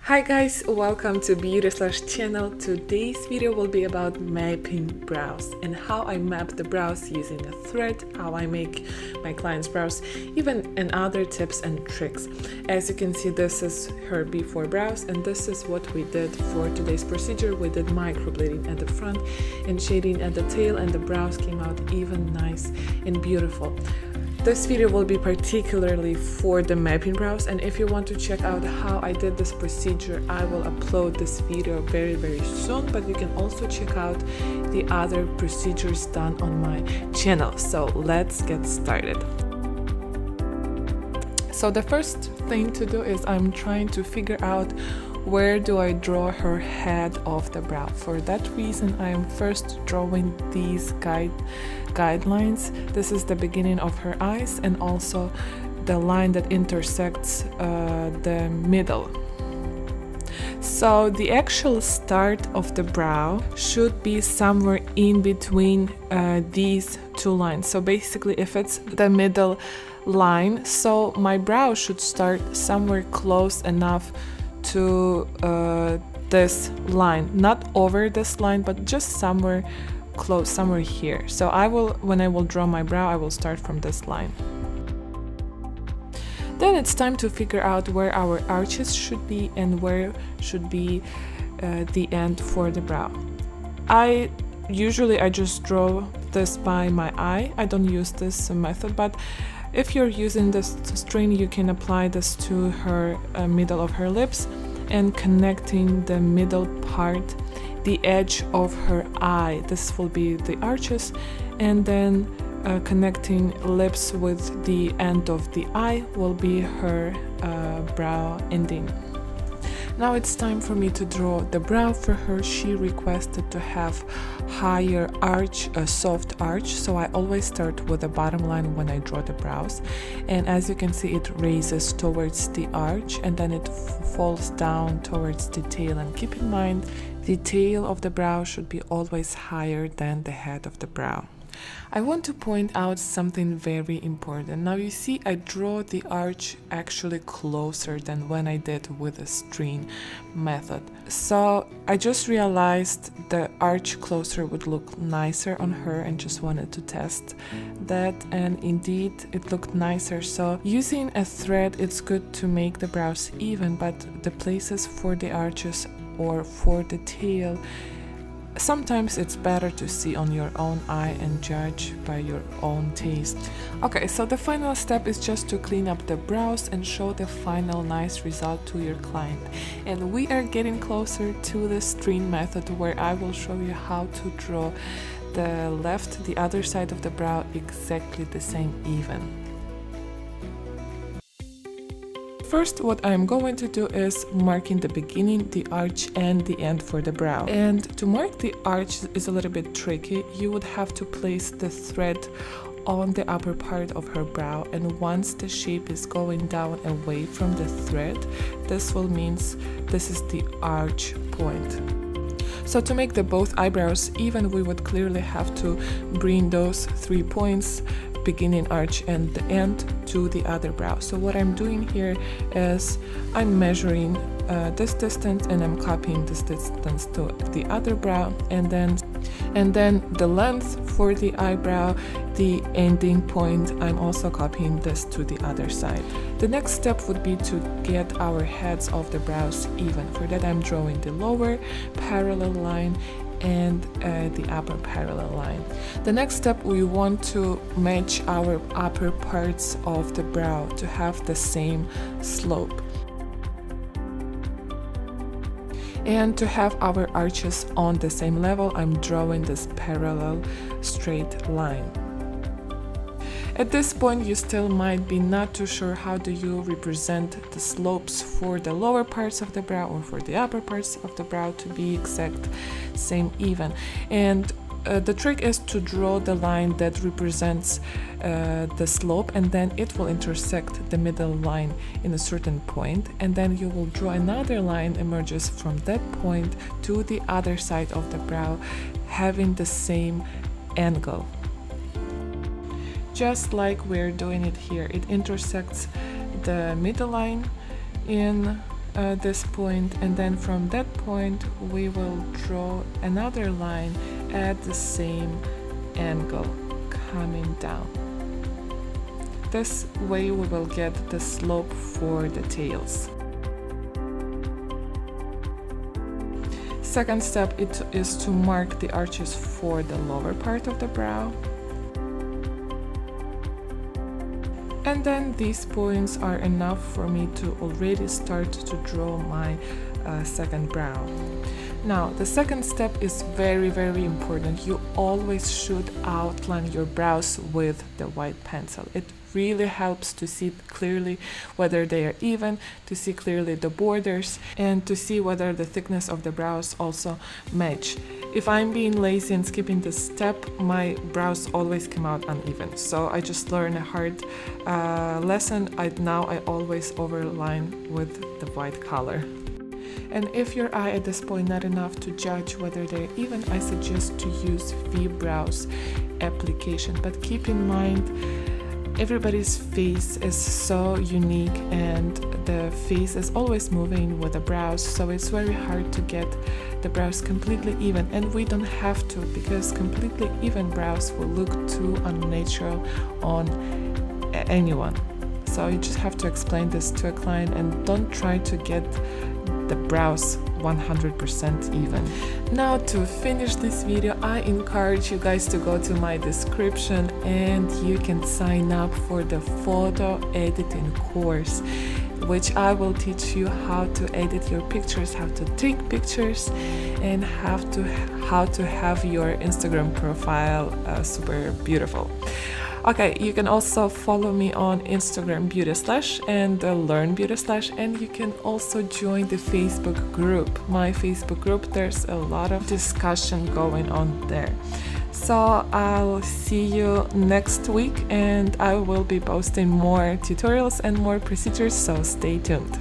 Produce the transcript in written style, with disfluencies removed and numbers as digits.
Hi guys, welcome to Beauty/channel. Today's video will be about mapping brows and how I map the brows using a thread, how I make my client's brows, even and other tips and tricks. As you can see, this is her before brows and this is what we did for today's procedure. We did microblading at the front and shading at the tail, and the brows came out even nice and beautiful. This video will be particularly for the mapping brows, and if you want to check out how I did this procedure, I will upload this video very soon, but you can also check out the other procedures done on my channel. So let's get started. So the first thing to do is I'm trying to figure out where do I draw her head of the brow. For that reason, I am first drawing these guidelines. This is the beginning of her eyes and also the line that intersects the middle. So the actual start of the brow should be somewhere in between these two lines. So basically, if it's the middle line, so my brow should start somewhere close enough to this line, not over this line, but just somewhere close, somewhere here. So when I will draw my brow, I will start from this line. Then it's time to figure out where our arches should be and where should be the end for the brow. I just draw this by my eye. I don't use this method, but if you're using this string, you can apply this to her middle of her lips and connecting the middle part, the edge of her eye. This will be the arches, and then connecting lips with the end of the eye will be her brow ending. Now it's time for me to draw the brow for her. She requested to have higher arch, a soft arch, so I always start with the bottom line when I draw the brows. And as you can see, it raises towards the arch and then it falls down towards the tail. And keep in mind, the tail of the brow should be always higher than the head of the brow. I want to point out something very important. Now you see, I draw the arch actually closer than when I did with the string method. So I just realized the arch closer would look nicer on her and just wanted to test that, and indeed it looked nicer. So using a thread, it's good to make the brows even, but the places for the arches or for the tail, sometimes it's better to see on your own eye and judge by your own taste. Okay, so the final step is just to clean up the brows and show the final nice result to your client. And we are getting closer to the string method, where I will show you how to draw the other side of the brow exactly the same even. First, what I'm going to do is marking the beginning, the arch, and the end for the brow. And to mark the arch is a little bit tricky. You would have to place the thread on the upper part of her brow, and once the shape is going down away from the thread, this will mean this is the arch point. So to make both eyebrows even, we would clearly have to bring those 3 points, beginning arch and the end, to the other brow. So what I'm doing here is I'm measuring this distance and I'm copying this distance to the other brow, and then the length for the eyebrow, the ending point, I'm also copying this to the other side. The next step would be to get our heads of the brows even. For that, I'm drawing the lower parallel line and the upper parallel line. The next step, we want to match our upper parts of the brow to have the same slope and to have our arches on the same level. I'm drawing this parallel straight line. At this point, you still might be not too sure how do you represent the slopes for the lower parts of the brow or for the upper parts of the brow to be exact same even. And the trick is to draw the line that represents the slope, and then it will intersect the middle line in a certain point, and then you will draw another line emerges from that point to the other side of the brow, having the same angle. Just like we're doing it here, it intersects the middle line in this point, and then from that point we will draw another line at the same angle coming down. This way we will get the slope for the tails. Second step is to mark the arches for the lower part of the brow. And then these points are enough for me to already start to draw my second brow. Now, the second step is very, very important. You always should outline your brows with the white pencil. It really helps to see clearly whether they are even, to see clearly the borders, and to see whether the thickness of the brows also match. If I'm being lazy and skipping this step, my brows always come out uneven. So I just learned a hard lesson. Now I always overline with the white color. And if your eye at this point not enough to judge whether they're even, I suggest to use EYEBROW application. But keep in mind, everybody's face is so unique and the face is always moving with the brows, so it's very hard to get the brows completely even, and we don't have to, because completely even brows will look too unnatural on anyone. So you just have to explain this to a client and don't try to get the brows 100% even. Now, to finish this video, I encourage you guys to go to my description and you can sign up for the photo editing course, which I will teach you how to edit your pictures, how to take pictures, and how to have your Instagram profile super beautiful. Okay, you can also follow me on Instagram beauty/, and learn beauty/, and you can also join the Facebook group. My Facebook group, there's a lot of discussion going on there. So I'll see you next week, and I will be posting more tutorials and more procedures, so stay tuned.